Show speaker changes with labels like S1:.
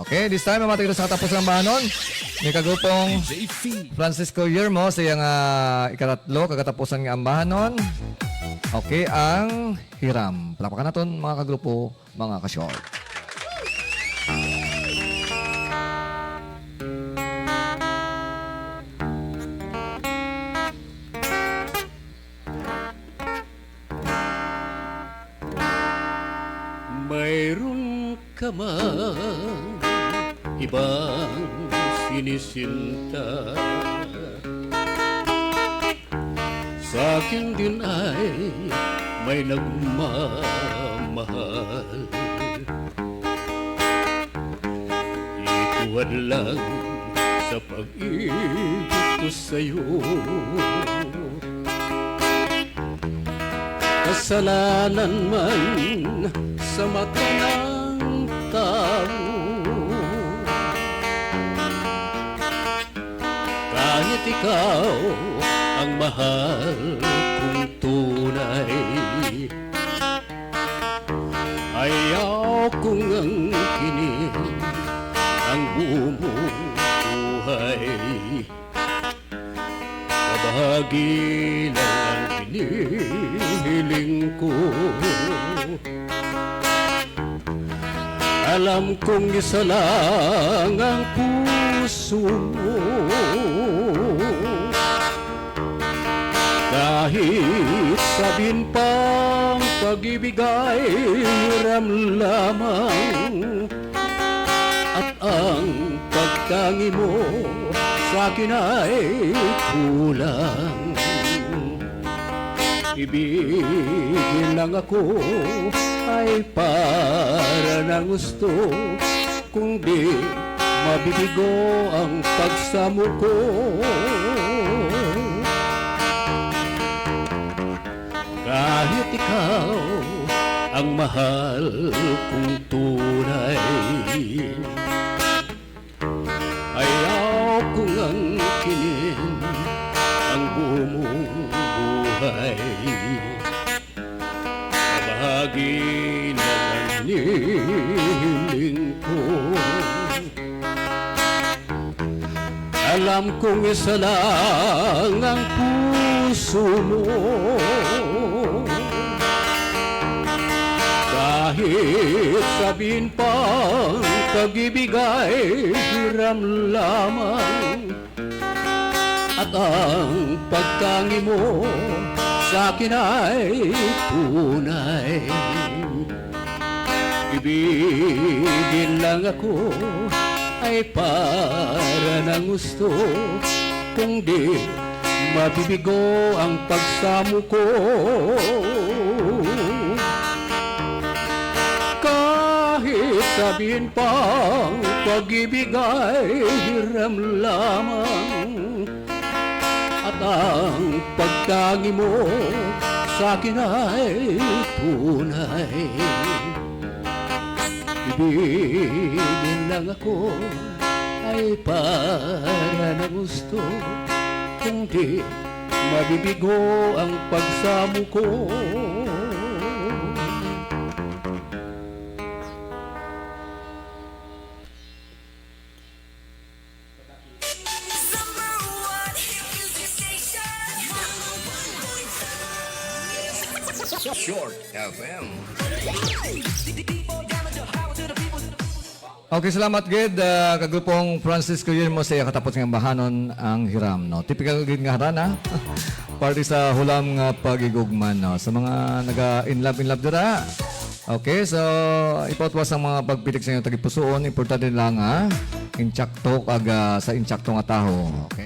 S1: Okay, this time mamatay sa katapos ng bahanon. May kagupong Francisco Yermo sa iyang ikatatlo, kagatapusan ng ambahanon. Okay, ang hiram. Palapakan natin mga kagrupo, mga ka-short.
S2: Mayroon ka mang ibang sinisinta, sa akin din ay may nagmamahal. Ituwad lang sa pag-ibig ko sa'yo, kasalanan man sa mata ng tao, kahit ikaw ang mahal kong tunay, ayaw kong angkinin ang buong buhay. Kabahagi lang ang hinihiling ko, alam kong isa lang ang puso mo, kahit sabihin pang pag-ibig ay hiram lamang, at ang pagtangi mo sa akin ay kulang. Ibigin lang ako ay para ng gusto, kung di mabibigo ang pagsamo ko. Kahit ikaw ang mahal kong tunay, ayaw kong angkinin ang buong buhay. Kabahagi lang ang hinihiling ko, alam kong isa lang ang puso mo, kahit sabihin pang pag-ibig ay hiram lamang, at ang pagtangi mo sa akin ay tunay. Ibigin lang ako ay para ng gusto, kung di mabibigo ang pagsamo ko. Kahit sabihin pang pag-ibig ay hiram lamang, at ang pagtangi mo sa akin ay tunay. Ibigin lang ako ay para ng gusto, kung di mabibigo ang pagsamo ko.
S3: Short FM.
S1: Okay, salamat gid kagupong Francisco Yermo sa iyang katapos ng bahanon ang hiram. No? Typical gid nga harana. Party sa hulam nga pagigugman. No? Sa mga naga-in love dira. Okay, so ipatwas ang mga pagpitik sa inyong tagipusoon. Importante lang inchakto kag sa inchakto nga taho. Okay?